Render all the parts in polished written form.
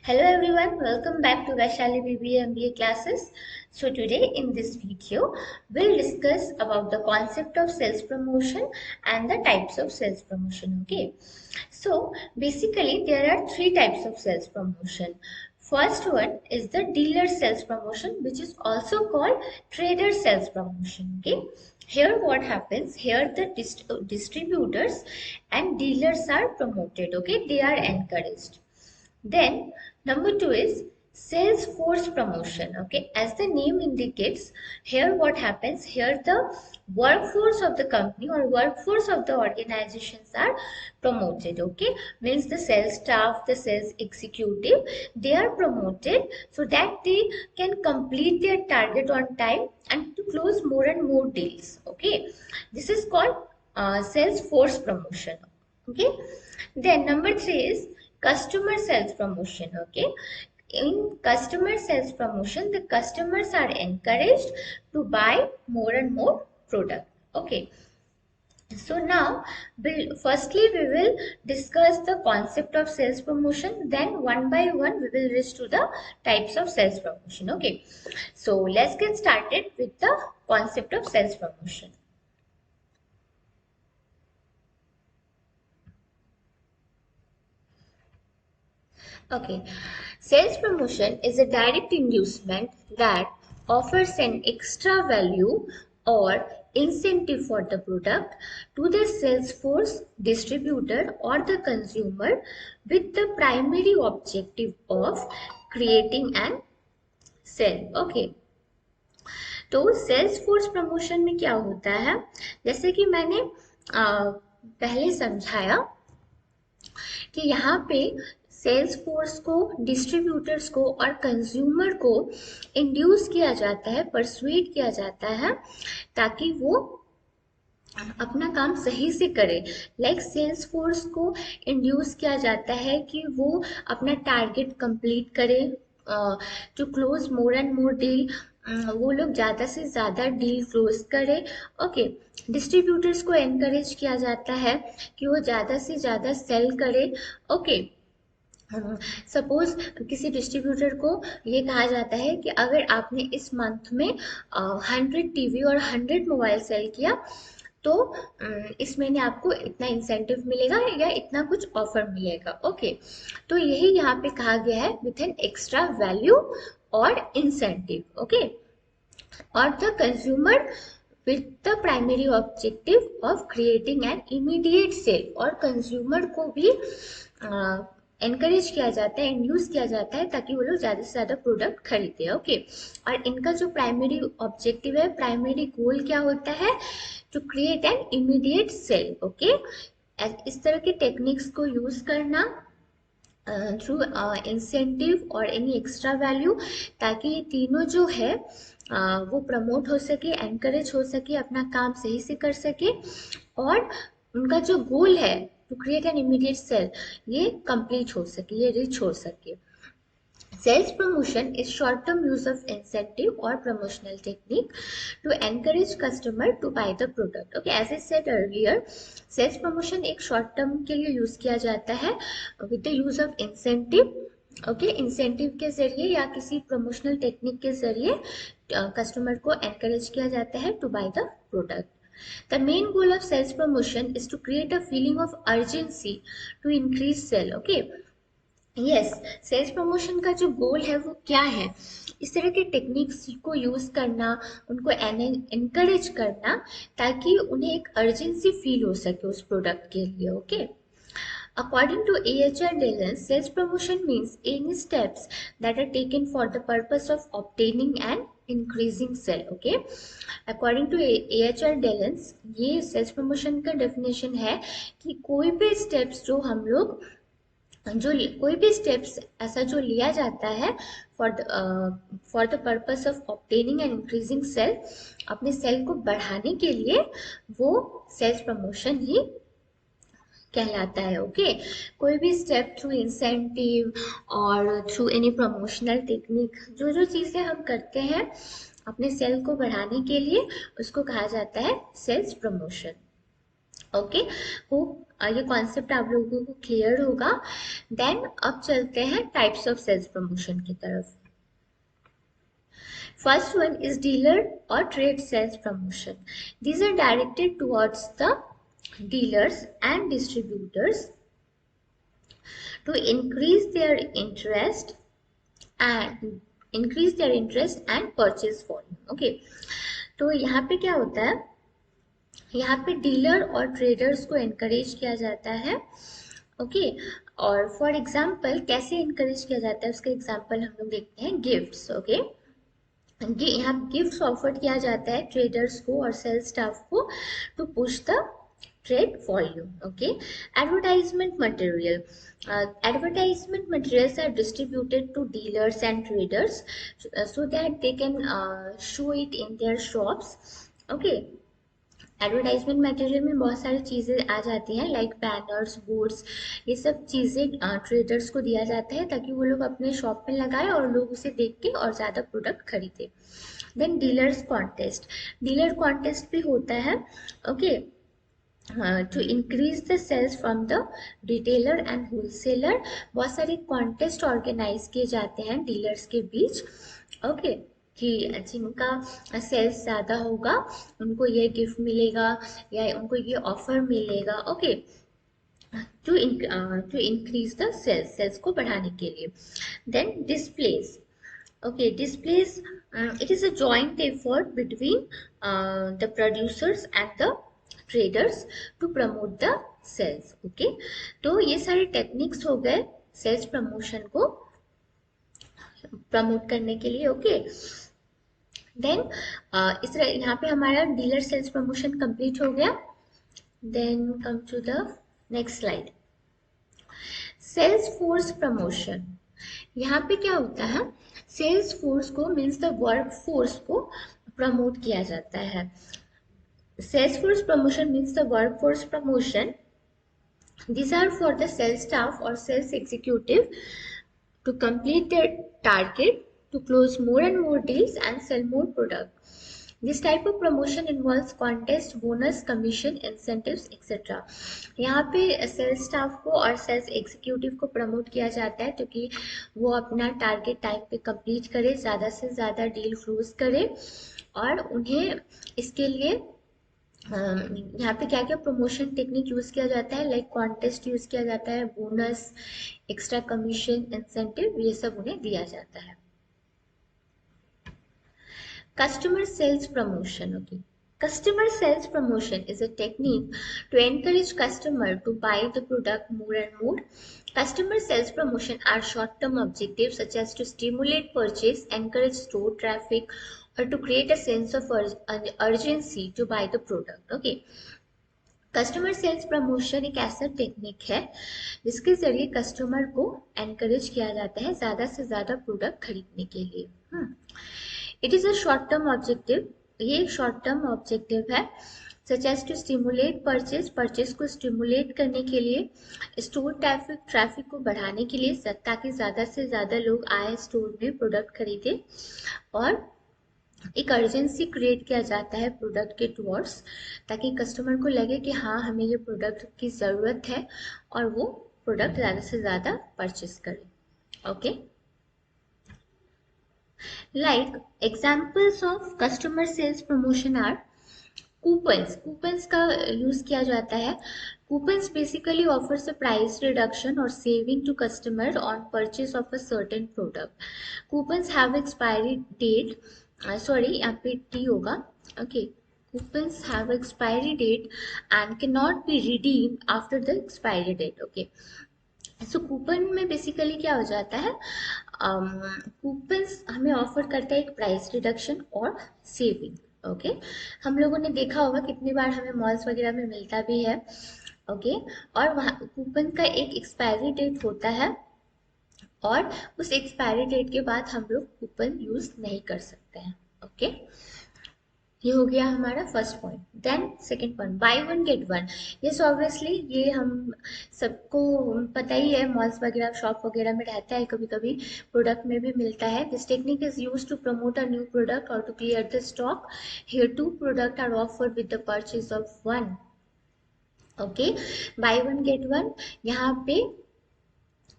Hello everyone, welcome back to Vaishali BBA MBA classes. So today in this video, we'll discuss about the concept of sales promotion and the types of sales promotion. Okay. So basically there are three types of sales promotion. First one is the dealer sales promotion, which is also called trader sales promotion. Okay. Here what happens, here the distributors and dealers are promoted. Okay. They are encouraged. Then number two is sales force promotion. Okay, as the name indicates, here what happens, here the workforce of the company or workforce of the organizations are promoted. Okay, means the sales staff, the sales executive, they are promoted so that they can complete their target on time and to close more and more deals. Okay, this is called sales force promotion. Okay, then number three is customer sales promotion. Okay, in customer sales promotion, the customers are encouraged to buy more and more product. Okay, so now firstly we will discuss the concept of sales promotion, then one by one we will reach to the types of sales promotion. Okay, so let's get started with the concept of sales promotion. Okay, sales promotion is a direct inducement that offers an extra value or incentive for the product to the sales force, distributor, or the consumer with the primary objective of creating an sale. Okay, तो sales force promotion में क्या होता है, जैसे कि मैंने पहले समझाया कि यहाँ पे सेल्स फोर्स को, डिस्ट्रीब्यूटर्स को और कंज्यूमर को इंड्यूस किया जाता है, परसुएट किया जाता है ताकि वो अपना काम सही से करे. लाइक सेल्स फोर्स को इंड्यूस किया जाता है कि वो अपना टारगेट कंप्लीट करे, to close more and more deal, वो लोग ज़्यादा से ज़्यादा डील क्लोज करें. ओके, डिस्ट्रीब्यूटर्स को एनकरेज किया जाता है कि वो ज़्यादा से ज़्यादा सेल करे. ओके, सपोज किसी डिस्ट्रीब्यूटर को ये कहा जाता है कि अगर आपने इस मंथ में 100 टीवी और 100 मोबाइल सेल किया तो इस महीने आपको इतना इंसेंटिव मिलेगा या इतना कुछ ऑफर मिलेगा. ओके, तो यही यहाँ पे कहा गया है विथ एन एक्स्ट्रा वैल्यू और इंसेंटिव. ओके, और the consumer with the primary objective of creating an immediate sale. और कंज्यूमर को भी एनकरेज किया जाता है, इंड्यूस किया जाता है ताकि वो लोग ज़्यादा से ज़्यादा प्रोडक्ट खरीदे. ओके, और इनका जो प्राइमरी ऑब्जेक्टिव है, प्राइमरी गोल क्या होता है, to create an immediate sale. Okay, इस तरह के टेक्निक्स को यूज करना थ्रू इंसेंटिव और एनी एक्स्ट्रा वैल्यू, ताकि ये तीनों जो है वो प्रमोट हो सके, एनकरेज हो सके, अपना काम सही से कर सके और उनका जो गोल है to create an immediate sale ये कंप्लीट हो सके, ये रिच हो सके. Sales promotion is short-term use of incentive or promotional technique to encourage customer to buy the product. Okay, as I said earlier, sales promotion एक short term के लिए use किया जाता है with the use of incentive. Okay, incentive के जरिए या किसी प्रमोशनल टेक्निक के जरिए कस्टमर को एनकरेज किया जाता है to buy the product. The main goal of sales promotion is to create a feeling of urgency to increase sale. Okay, yes, sales promotion का जो गोल है वो क्या है, इस तरह के टेक्निक्स को यूज करना, उनको एनकरेज करना ताकि उन्हें एक अर्जेंसी फील हो सके उस प्रोडक्ट के लिए. Okay, according to AHR Dillon, sales promotion means any steps that are taken for the purpose of obtaining and increasing sale. Okay, according to AHR Dillon, ये सेल्स प्रमोशन का definition है कि कोई भी स्टेप्स जो हम लोग कोई भी स्टेप्स ऐसा जो लिया जाता है for the purpose of obtaining and increasing sale, अपने सेल को बढ़ाने के लिए, वो सेल्स प्रमोशन ही कहलाता है. ओके, कोई भी स्टेप थ्रू इंसेंटिव और थ्रू एनी प्रमोशनल टेक्निक, जो जो चीज़ें हम करते हैं अपने सेल को बढ़ाने के लिए, उसको कहा जाता है सेल्स प्रमोशन. ओके, होप ये कॉन्सेप्ट आप लोगों को क्लियर होगा। देन अब चलते हैं टाइप्स ऑफ सेल्स प्रमोशन की तरफ। First one is dealer or trade sales promotion. These are directed towards the dealers and distributors to and increase their interest and purchase volume. Okay, तो यहाँ पे क्या होता है, यहाँ पे डीलर और ट्रेडर्स को एनकरेज किया जाता है। ओके, और फॉर एग्जांपल कैसे इनकरेज किया जाता है उसका एग्जांपल हम लोग देखते हैं, गिफ्ट्स। ओके, यहाँ गिफ्ट्स ऑफर किया जाता है ट्रेडर्स को और सेल्स स्टाफ को to push the trade volume. Okay, advertisement material, advertisement materials are distributed to dealers and traders so that they can show it in their shops. Okay, advertisement material में बहुत सारी चीज़ें आ जाती हैं like banners, boards, ये सब चीज़ें traders को दिया जाता है ताकि वो लोग अपने शॉप में लगाए और लोग उसे देख के और ज़्यादा प्रोडक्ट खरीदे। Then dealers contest, dealer contest भी होता है। Okay, to increase the sales from the retailer and wholesaler, बहुत सारे कॉन्टेस्ट ऑर्गेनाइज किए जाते हैं डीलर्स के बीच। ओके, कि जिनका सेल्स ज़्यादा होगा उनको ये गिफ्ट मिलेगा या उनको ये ऑफर मिलेगा। Okay, to increase the sales को बढ़ाने के लिए। Then displays, okay, displays it is a joint effort between the producers and the traders to promote the sales. Okay, तो ये सारे टेक्निक्स हो गए सेल्स प्रमोशन को प्रमोट करने के लिए। ओके, देन इस तरह यहाँ पे हमारा डीलर सेल्स प्रमोशन कंप्लीट हो गया। Then come to the next slide, sales force promotion. यहाँ पे क्या होता है, सेल्स फोर्स को मीन्स द वर्क फोर्स को प्रमोट किया जाता है। Sales force promotion means the work force promotion, these are for the sales staff or sales executive to complete their target, to close more and more deals and sell more product. This type of promotion involves contest, bonus, commission, incentives, etc. यहाँ पे sales staff को और sales executive को promote किया जाता है क्योंकि वो अपना टारगेट टाइम पे कंप्लीट करे, ज़्यादा से ज़्यादा डील क्लोज करे, और उन्हें इसके लिए यहाँ पे क्या क्या प्रमोशन टेक्निक यूज किया जाता है, लाइक कॉन्टेस्ट यूज किया जाता है, बोनस, एक्स्ट्रा कमीशन, इंसेंटिव, ये सब उन्हें दिया जाता है। Customer sales promotion. Okay, customer sales promotion is a technique to encourage customer to buy the product more and more. Customer sales promotion are short-term objectives such as to stimulate purchase, encourage store traffic, or to create a sense of urgency to buy the product. Okay, customer sales promotion एक ऐसा technique है जिसके जरिए customer को encourage किया जाता है ज़्यादा से ज़्यादा प्रोडक्ट खरीदने के लिए। It is a short term objective, ये एक शॉर्ट टर्म ऑब्जेक्टिव है, such as to stimulate purchase, purchase को स्टिमुलेट करने के लिए, स्टोर ट्रैफिक को बढ़ाने के लिए ताकि ज़्यादा से ज़्यादा लोग आए स्टोर में प्रोडक्ट खरीदें, और एक अर्जेंसी क्रिएट किया जाता है प्रोडक्ट के टुवर्ड्स ताकि कस्टमर को लगे कि हाँ हमें ये प्रोडक्ट की ज़रूरत है और वो प्रोडक्ट ज़्यादा से ज़्यादा परचेस करे। Okay, like examples of customer sales promotion are coupons, coupons का यूज किया जाता है। Coupons basically offers a price reduction और saving to customer on purchase of a certain product. Coupons have expiry date, sorry यहाँ पे T होगा। Okay, coupons have expiry date and can not be redeemed after the expiry date. Okay, so coupon में basically क्या हो जाता है, coupons हमें offer करता है एक प्राइस रिडक्शन और सेविंग। ओके, हम लोगों ने देखा होगा कितनी बार हमें मॉल्स वगैरह में मिलता भी है। ओके, और वहाँ कूपन का एक एक्सपायरी डेट होता है और उस एक्सपायरी डेट के बाद हम लोग कूपन यूज नहीं कर सकते हैं। ओके, ये हो गया हमारा first point. Then second point, buy one get one. Yes obviously ये हम सबको पता ही है, मॉल्स वगैरह शॉप वगैरह में रहता है, कभी कभी प्रोडक्ट में भी मिलता है। This technique is use to promote a new product और to clear the stock. Here two product are offered with the purchase of one okay, buy one get one, यहाँ पे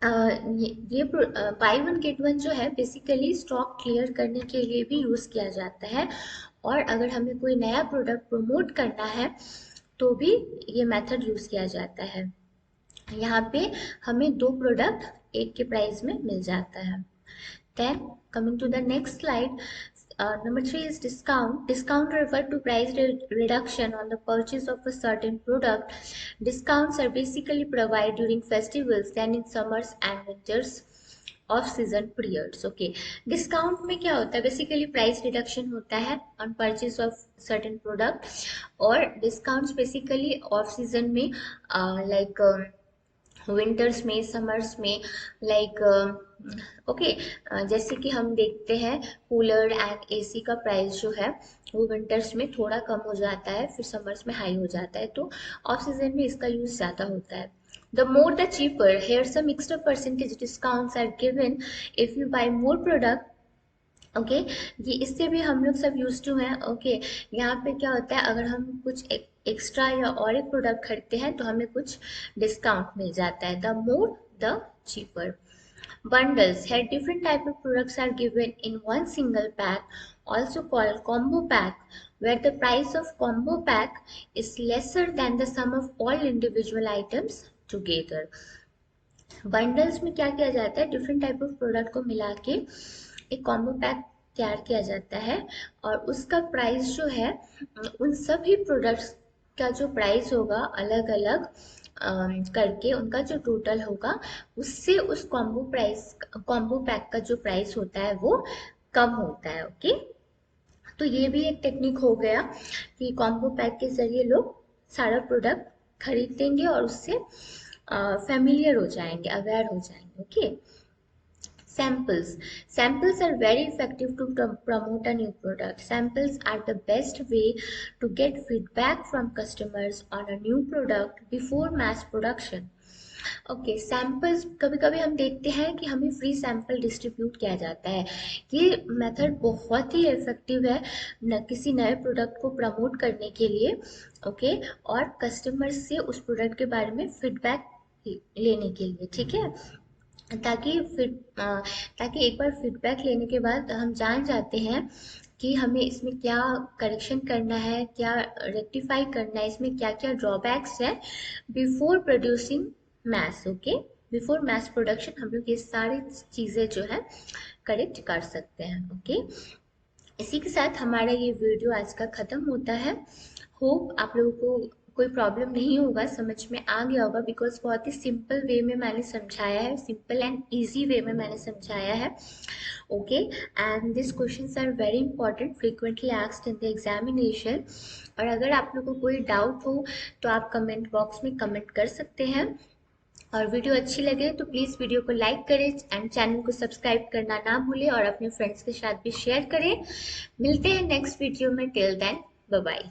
ये बाय वन गेट वन जो है basically stock clear करने के लिए भी यूज किया जाता है, और अगर हमें कोई नया प्रोडक्ट प्रमोट करना है तो भी ये मेथड यूज किया जाता है। यहाँ पे हमें दो प्रोडक्ट एक के प्राइस में मिल जाता है। Then coming to the next slide, number 3 is discount. Discount refer to price reduction on the purchase of a certain product. Discounts are basically provided during festivals and in summers and winters off season periods. Okay, discount में क्या होता है, basically price reduction होता है on purchase of certain product, और discounts basically off season में like winters में, summers में, लाइक ओके, जैसे कि हम देखते हैं कूलर एंड एसी का प्राइस जो है वो विंटर्स में थोड़ा कम हो जाता है, फिर समर्स में हाई हो जाता है, तो ऑफ सीजन में इसका यूज ज़्यादा होता है। The more the cheaper, here some extra percentage discounts are given if you buy more product। Okay, ये इससे भी हम लोग सब यूज टू हैं। ओके, यहाँ पे क्या होता है, अगर हम कुछ एक्स्ट्रा या और एक प्रोडक्ट खरीदते हैं तो हमें कुछ डिस्काउंट मिल जाता है। The more the cheaper. Bundles here different type of products are given in one single pack, also called combo pack, where the price of combo pack is lesser than the sum of all individual items together। Bundles में क्या किया जाता है, different type of product को मिला के एक combo pack तैयार किया जाता है, और उसका प्राइस जो है उन सभी प्रोडक्ट्स का जो प्राइस होगा अलग अलग करके उनका जो टोटल होगा उससे उस कॉम्बो पैक का जो प्राइस होता है वो कम होता है। ओके, तो ये भी एक टेक्निक हो गया कि कॉम्बो पैक के जरिए लोग सारा प्रोडक्ट खरीदेंगे और उससे फेमिलियर हो जाएंगे, अवेयर हो जाएंगे। Okay, samples. Samples are very effective to promote a new product. Samples are the best way to get feedback from customers on a new product before mass production। Okay, samples कभी कभी हम देखते हैं कि हमें free sample distribute किया जाता है। ये मेथड बहुत ही इफेक्टिव है किसी नए प्रोडक्ट को प्रमोट करने के लिए। ओके, और कस्टमर से उस प्रोडक्ट के बारे में फीडबैक लेने के लिए, ठीक है, ताकि एक बार फीडबैक लेने के बाद हम जान जाते हैं कि हमें इसमें क्या करेक्शन करना है, क्या रेक्टिफाई करना है, इसमें क्या क्या ड्रॉबैक्स है before producing mass. Okay, before mass production हम लोग ये सारी चीज़ें जो है करेक्ट कर सकते हैं। ओके, इसी के साथ हमारा ये वीडियो आज का ख़त्म होता है। होप आप लोगों को कोई प्रॉब्लम नहीं होगा, समझ में आ गया होगा, बिकॉज बहुत ही सिंपल वे में मैंने समझाया है, सिंपल एंड इजी वे में मैंने समझाया है। Okay, and this questions are very important, frequently asked in the examination. और अगर आप लोगों को कोई डाउट हो तो आप कमेंट बॉक्स में कमेंट कर सकते हैं, और वीडियो अच्छी लगे तो प्लीज़ वीडियो को लाइक करें एंड चैनल को सब्सक्राइब करना ना भूलें, और अपने फ्रेंड्स के साथ भी शेयर करें। मिलते हैं नेक्स्ट वीडियो में, टिल देन बाय बाय।